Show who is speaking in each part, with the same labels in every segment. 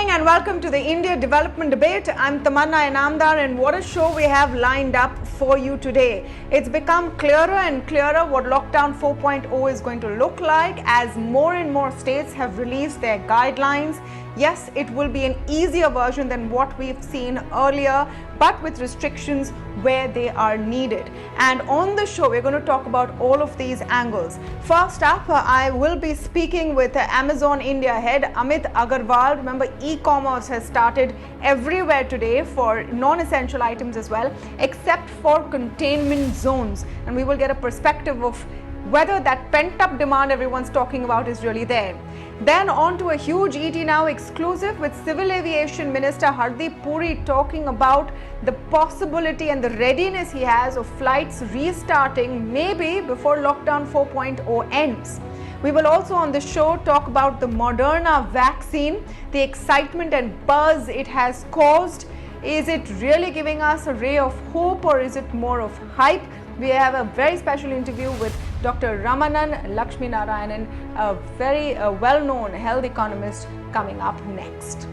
Speaker 1: evening and welcome to the India Development Debate. I'm Tamanna Inamdar, and what a show we have lined up for you today. It's become clearer and clearer what Lockdown 4.0 is going to look like as more and more states have released their guidelines. Yes, it will be an easier version than what we've seen earlier, but with restrictions where they are needed. And on the show, we're going to talk about all of these angles. First up, I will be speaking with Amazon India head Amit Agarwal. Remember, e-commerce has started everywhere today for non-essential items as well, except for containment zones. And we will get a perspective of whether that pent-up demand everyone's talking about is really there. Then on to a huge ET Now exclusive with Civil Aviation Minister Hardeep Puri talking about the possibility and the readiness he has of flights restarting maybe before Lockdown 4.0 ends. We will also on the show talk about the Moderna vaccine, the excitement and buzz it has caused. Is it really giving us a ray of hope or is it more of hype? We have a very special interview with Dr. Ramanan Lakshmi Narayanan, a very well-known health economist, coming up next.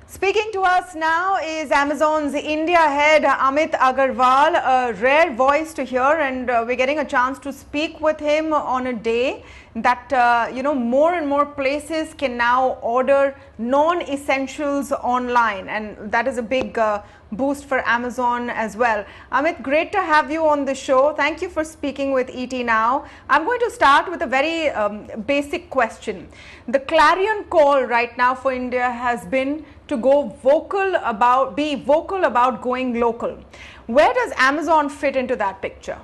Speaker 1: Speaking to us now is Amazon's India head Amit Agarwal, a rare voice to hear, and we're getting a chance to speak with him on a day that more and more places can now order non-essentials online, and that is a big boost for Amazon as well. Amit, great to have you on the show. Thank you for speaking with ET Now. I'm going to start with a very basic question. The clarion call right now for India has been to be vocal about going local. Where does Amazon fit into that picture?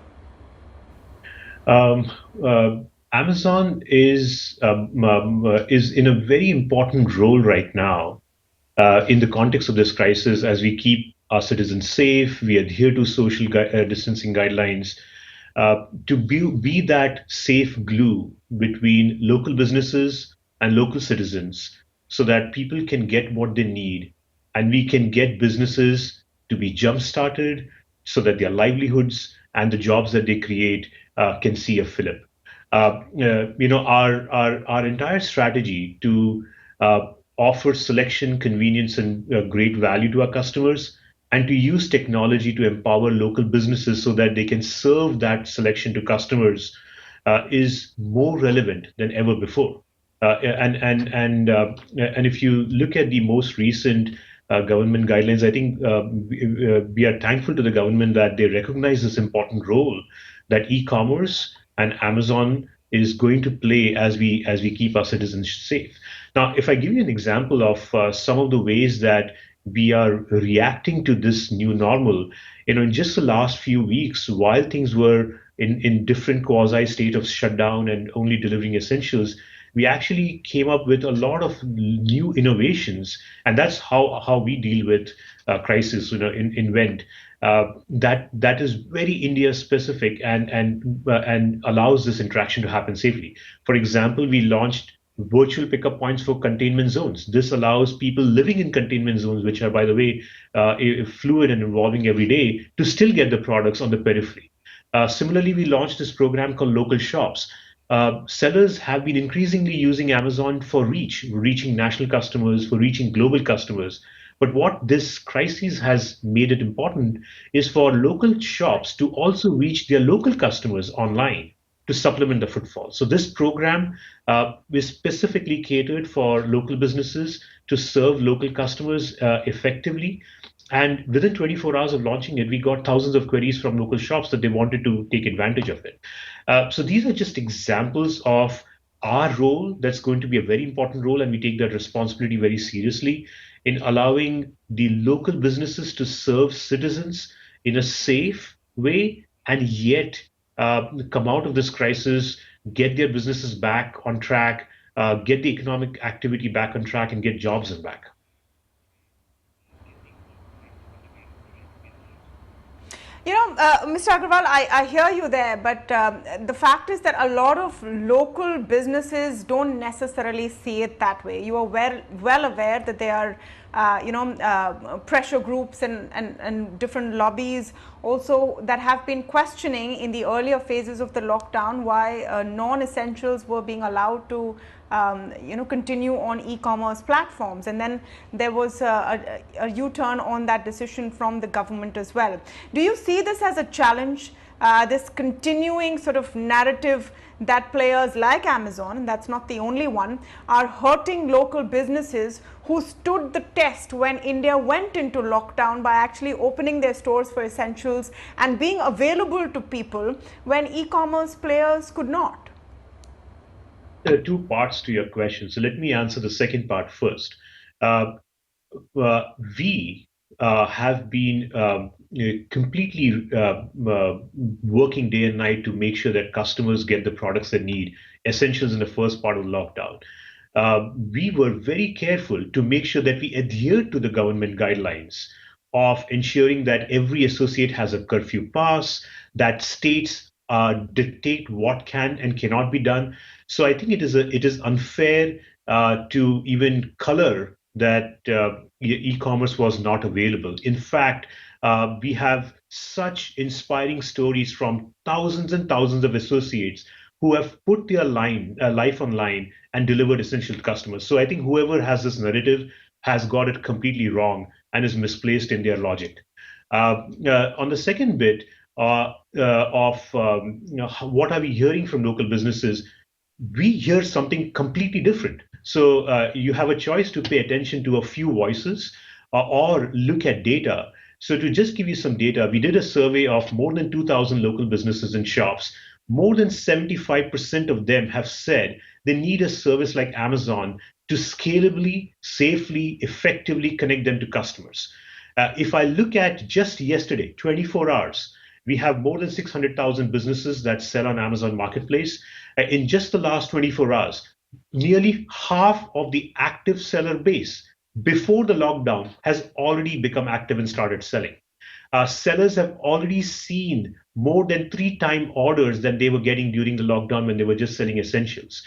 Speaker 2: Amazon is in a very important role right now in the context of this crisis as we keep our citizens safe, we adhere to social distancing guidelines, to be that safe glue between local businesses and local citizens so that people can get what they need and we can get businesses to be jump-started so that their livelihoods and the jobs that they create can see a fillip. Our entire strategy to offer selection, convenience, and great value to our customers, and to use technology to empower local businesses so that they can serve that selection to customers is more relevant than ever before. And if you look at the most recent government guidelines, I think we are thankful to the government that they recognize this important role that e-commerce and Amazon is going to play as we keep our citizens safe. Now, if I give you an example of some of the ways that we are reacting to this new normal, in just the last few weeks, while things were in different quasi state of shutdown and only delivering essentials, we actually came up with a lot of new innovations, and that's how we deal with crisis. Invent that is very India specific and allows this interaction to happen safely. For example, we launched virtual pickup points for containment zones. This allows people living in containment zones, which are, by the way, fluid and evolving every day, to still get the products on the periphery. Similarly, we launched this program called Local Shops. Sellers have been increasingly using Amazon for reaching national customers, for reaching global customers. But what this crisis has made it important is for local shops to also reach their local customers online to supplement the footfall. So this program is specifically catered for local businesses to serve local customers effectively. And within 24 hours of launching it, we got thousands of queries from local shops that they wanted to take advantage of it. So these are just examples of our role that's going to be a very important role, and we take that responsibility very seriously in allowing the local businesses to serve citizens in a safe way and yet come out of this crisis, get their businesses back on track, get the economic activity back on track, and get jobs back.
Speaker 1: Mr. Agarwal, I hear you there, but the fact is that a lot of local businesses don't necessarily see it that way. You are well aware that there are pressure groups and different lobbies also that have been questioning in the earlier phases of the lockdown why non-essentials were being allowed to continue on e-commerce platforms. And then there was a U-turn on that decision from the government as well. Do you see this as a challenge, this continuing sort of narrative that players like Amazon, and that's not the only one, are hurting local businesses who stood the test when India went into lockdown by actually opening their stores for essentials and being available to people when e-commerce players could not?
Speaker 2: There are two parts to your question. So let me answer the second part first. Uh, we have been completely working day and night to make sure that customers get the products they need, essentials in the first part of the lockdown. We were very careful to make sure that we adhere to the government guidelines of ensuring that every associate has a curfew pass, that states dictate what can and cannot be done. So I think it is unfair to even color that e-commerce was not available. In fact, we have such inspiring stories from thousands and thousands of associates who have put their life online and delivered essential to customers. So I think whoever has this narrative has got it completely wrong and is misplaced in their logic. On the second bit of what are we hearing from local businesses, we hear something completely different. So you have a choice to pay attention to a few voices or look at data. So to just give you some data, we did a survey of more than 2,000 local businesses and shops. More than 75% of them have said they need a service like Amazon to scalably, safely, effectively connect them to customers. If I look at just yesterday, 24 hours, we have more than 600,000 businesses that sell on Amazon Marketplace. In just the last 24 hours, nearly half of the active seller base before the lockdown has already become active and started selling. Sellers have already seen more than 3 times orders than they were getting during the lockdown when they were just selling essentials.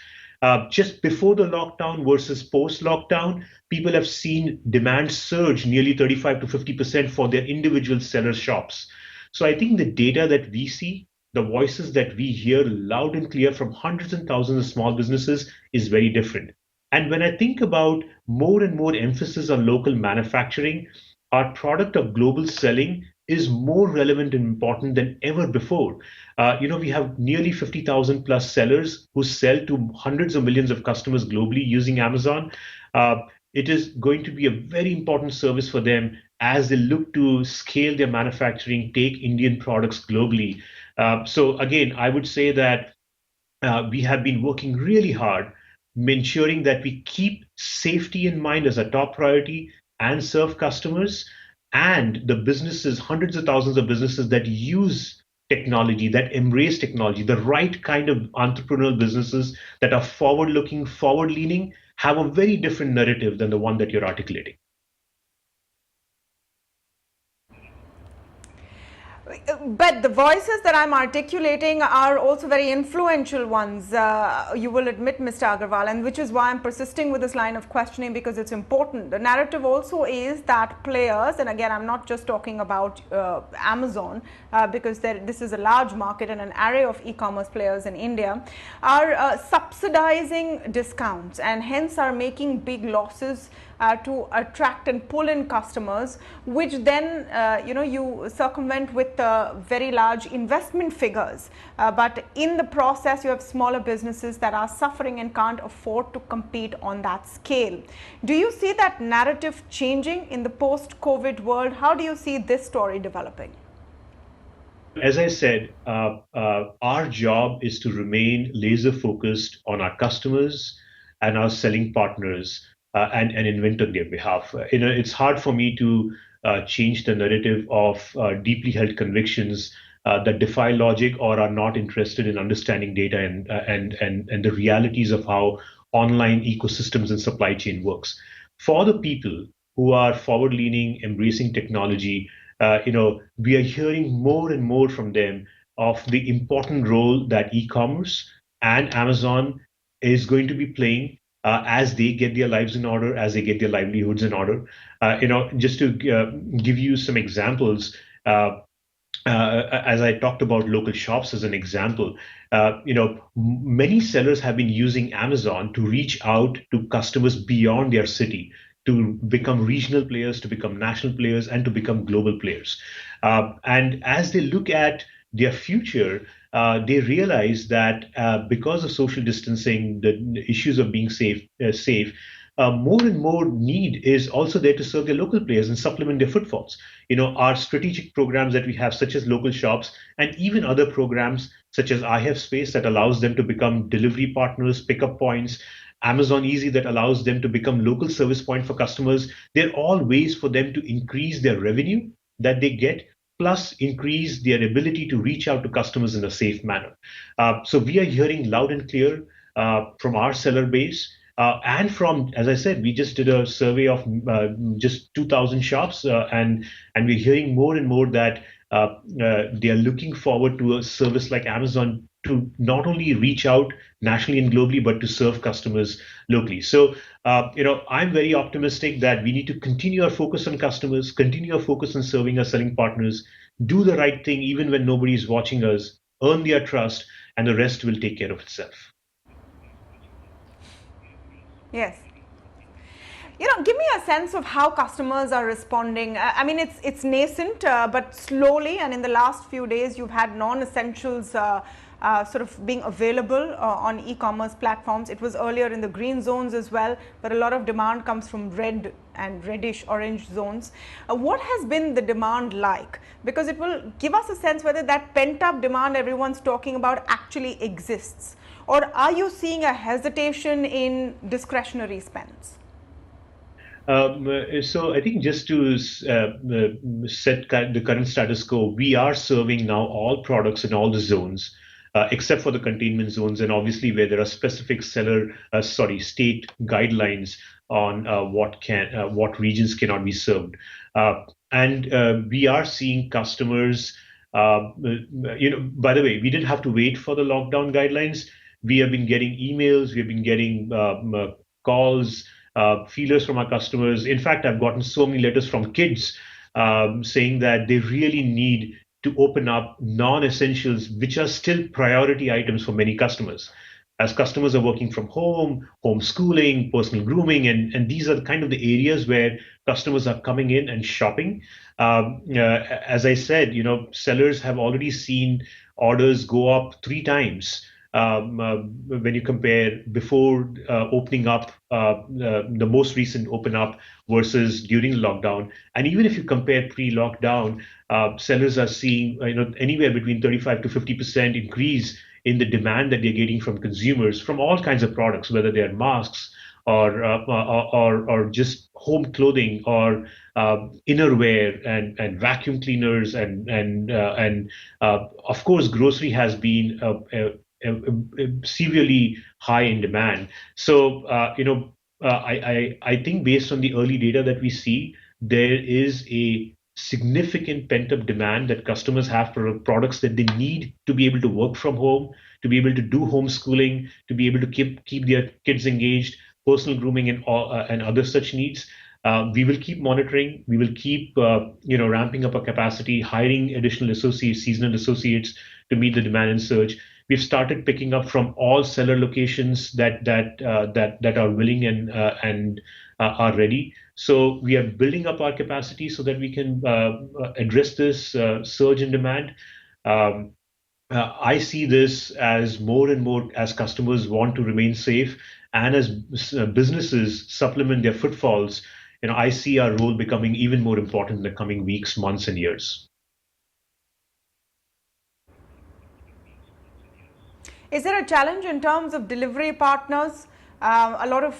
Speaker 2: Just before the lockdown versus post lockdown, people have seen demand surge nearly 35 to 50% for their individual seller shops. So I think the data that we see, the voices that we hear loud and clear from hundreds and thousands of small businesses is very different. And when I think about more and more emphasis on local manufacturing, our product of global selling is more relevant and important than ever before. We have nearly 50,000 plus sellers who sell to hundreds of millions of customers globally using Amazon. It is going to be a very important service for them as they look to scale their manufacturing, take Indian products globally. So again, I would say that we have been working really hard ensuring that we keep safety in mind as a top priority and serve customers and the businesses, hundreds of thousands of businesses that use technology, that embrace technology, the right kind of entrepreneurial businesses that are forward looking, forward leaning, have a very different narrative than the one that you're articulating.
Speaker 1: But the voices that I'm articulating are also very influential ones, you will admit, Mr. Agarwal, and which is why I'm persisting with this line of questioning, because it's important. The narrative also is that players, and again, I'm not just talking about Amazon, because this is a large market and an array of e-commerce players in India, are subsidizing discounts and hence are making big losses to attract and pull in customers, which then you circumvent with very large investment figures. But in the process, you have smaller businesses that are suffering and can't afford to compete on that scale. Do you see that narrative changing in the post-COVID world? How do you see this story developing?
Speaker 2: As I said, our job is to remain laser focused on our customers and our selling partners and invent on their behalf. It's hard for me to change the narrative of deeply held convictions that defy logic or are not interested in understanding data and the realities of how online ecosystems and supply chain works. For the people who are forward leaning, embracing technology, we are hearing more and more from them of the important role that e-commerce and Amazon is going to be playing as they get their lives in order, as they get their livelihoods in order. Just to give you some examples, as I talked about local shops as an example, many sellers have been using Amazon to reach out to customers beyond their city, to become regional players, to become national players, and to become global players. And as they look at their future, they realize that because of social distancing, the issues of being safe, more and more need is also there to serve their local players and supplement their footfalls. Our strategic programs that we have, such as local shops, and even other programs such as I Have Space that allows them to become delivery partners, pickup points, Amazon Easy that allows them to become local service point for customers. They're all ways for them to increase their revenue that they get, plus increase their ability to reach out to customers in a safe manner. So we are hearing loud and clear from our seller base. And from, as I said, we just did a survey of just 2,000 shops, and we're hearing more and more that they are looking forward to a service like Amazon to not only reach out nationally and globally, but to serve customers locally. So, I'm very optimistic that we need to continue our focus on customers, continue our focus on serving our selling partners, do the right thing even when nobody is watching us, earn their trust, and the rest will take care of itself.
Speaker 1: Yes. Give me a sense of how customers are responding. I mean, it's nascent, but slowly, and in the last few days, you've had non-essentials sort of being available on e-commerce platforms. It was earlier in the green zones as well, but a lot of demand comes from red and reddish orange zones. What has been the demand like? Because it will give us a sense whether that pent-up demand everyone's talking about actually exists. Or are you seeing a hesitation in discretionary spends?
Speaker 2: So I think just to set the current status quo, we are serving now all products in all the zones, except for the containment zones, and obviously where there are specific state guidelines on what regions cannot be served. And we are seeing customers. By the way, we didn't have to wait for the lockdown guidelines. We have been getting emails, we have been getting calls, feelers from our customers. In fact, I've gotten so many letters from kids saying that they really need to open up non-essentials, which are still priority items for many customers. As customers are working from home, homeschooling, personal grooming, and these are the kind of the areas where customers are coming in and shopping. As I said, sellers have already seen orders go up 3 times when you compare before opening up the most recent open up versus during lockdown. And even if you compare pre-lockdown, sellers are seeing anywhere between 35 to 50% increase in the demand that they're getting from consumers from all kinds of products, whether they're masks or just home clothing or innerwear and vacuum cleaners and of course grocery has been severely high in demand. So, I think based on the early data that we see, there is a significant pent-up demand that customers have for products that they need to be able to work from home, to be able to do homeschooling, to be able to keep their kids engaged, personal grooming and other such needs. We will keep monitoring. We will keep ramping up our capacity, hiring additional associates, seasonal associates to meet the demand and surge. We've started picking up from all seller locations that are willing and are ready. So we are building up our capacity so that we can address this surge in demand. Um, I see this as more and more as customers want to remain safe and as businesses supplement their footfalls. I see our role becoming even more important in the coming weeks, months, and years.
Speaker 1: Is there a challenge in terms of delivery partners? A lot of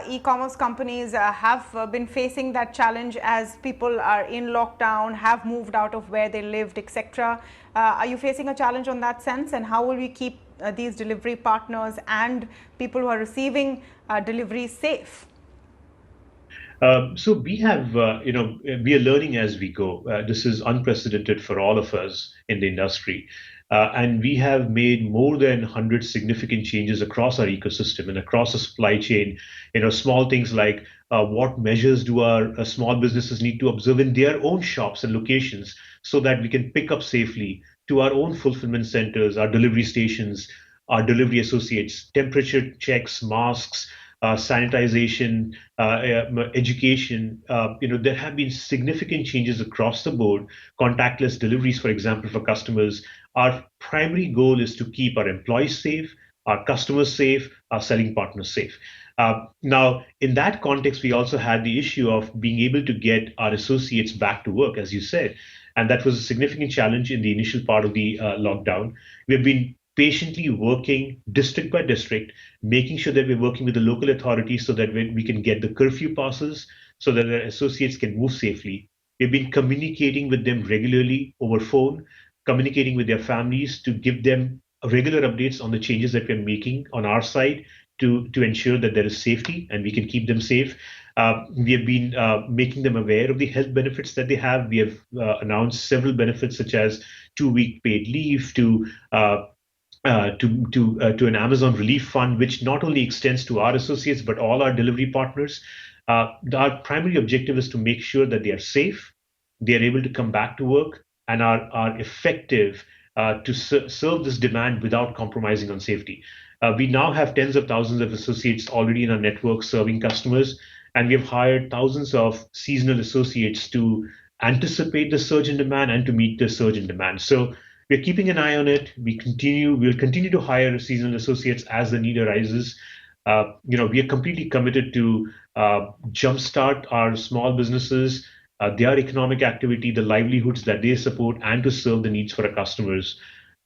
Speaker 1: e-commerce companies have been facing that challenge as people are in lockdown, have moved out of where they lived, etc. Are you facing a challenge on that sense? And how will we keep these delivery partners and people who are receiving deliveries safe?
Speaker 2: So we are learning as we go. This is unprecedented for all of us in the industry. And we have made more than 100 significant changes across our ecosystem and across the supply chain. Small things like what measures do our small businesses need to observe in their own shops and locations so that we can pick up safely to our own fulfillment centers, our delivery stations, our delivery associates, temperature checks, masks, sanitization, education. There have been significant changes across the board. Contactless deliveries, for example, for customers. Our primary goal is to keep our employees safe, our customers safe, our selling partners safe. Now, in that context, we also had the issue of being able to get our associates back to work, as you said. And that was a significant challenge in the initial part of the lockdown. We have been patiently working district by district, making sure that we're working with the local authorities so that we can get the curfew passes so that the associates can move safely. We've been communicating with them regularly over phone, communicating with their families to give them regular updates on the changes that we're making on our side to ensure that there is safety and we can keep them safe. We have been making them aware of the health benefits that they have. We have announced several benefits such as 2 week paid leave to an Amazon relief fund, which not only extends to our associates but all our delivery partners. Our primary objective is to make sure that they are safe, they are able to come back to work, and are effective to serve this demand without compromising on safety. We now have tens of thousands of associates already in our network serving customers, and we have hired thousands of seasonal associates to anticipate the surge in demand and to meet the surge in demand. So we're keeping an eye on it. We'll continue to hire seasonal associates as the need arises. We are completely committed to jumpstart our small businesses, their economic activity, the livelihoods that they support, and to serve the needs for our customers.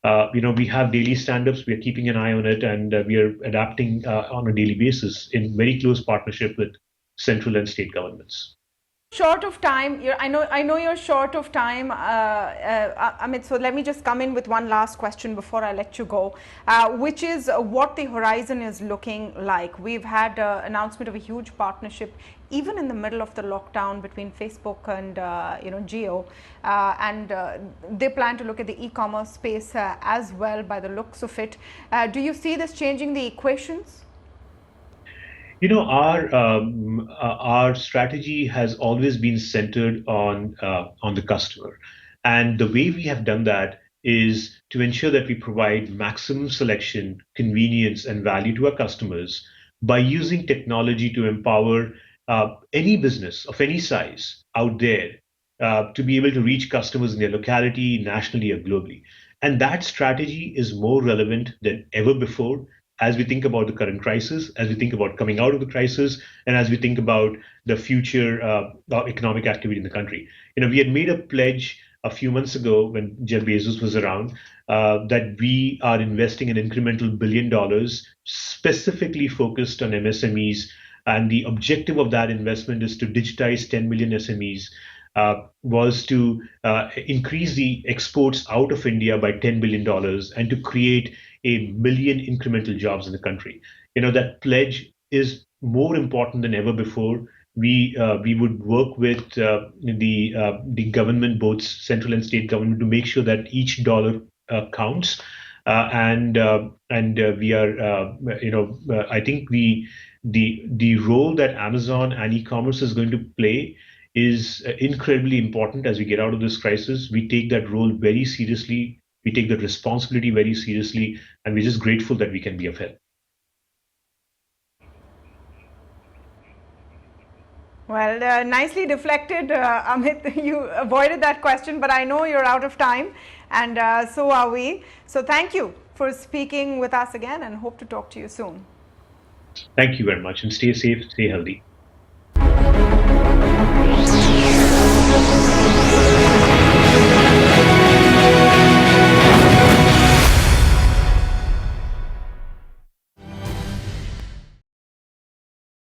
Speaker 2: We have daily stand-ups. We are keeping an eye on it, and we are adapting on a daily basis in very close partnership with central and state governments.
Speaker 1: Short of time, I know you're short of time, Amit, so let me just come in with one last question before I let you go, which is what the horizon is looking like. We've had an announcement of a huge partnership even in the middle of the lockdown between Facebook and Jio, and they plan to look at the e-commerce space as well by the looks of it. Do you see this changing the equations?
Speaker 2: Our strategy has always been centered on the customer, and the way we have done that is to ensure that we provide maximum selection, convenience, and value to our customers by using technology to empower any business of any size out there to be able to reach customers in their locality, nationally, or globally. And that strategy is more relevant than ever before as we think about the current crisis, as we think about coming out of the crisis, and as we think about the future economic activity in the country. We had made a pledge a few months ago when Jeff Bezos was around that we are investing an incremental $1 billion specifically focused on MSMEs. And the objective of that investment is to digitize 10 million SMEs, was to increase the exports out of India by $10 billion and to create a million incremental jobs in the country. That pledge is more important than ever before. We would work with the government, both central and state government, to make sure that each dollar counts. We are, I think the role that Amazon and e-commerce is going to play is incredibly important as we get out of this crisis. We take that role very seriously. We take that responsibility very seriously, and we're just grateful that we can be of help.
Speaker 1: Well, nicely deflected, Amit. You avoided that question, but I know you're out of time, and so are we. So thank you for speaking with us again, and hope to talk to you soon.
Speaker 2: Thank you very much, and stay safe, stay healthy.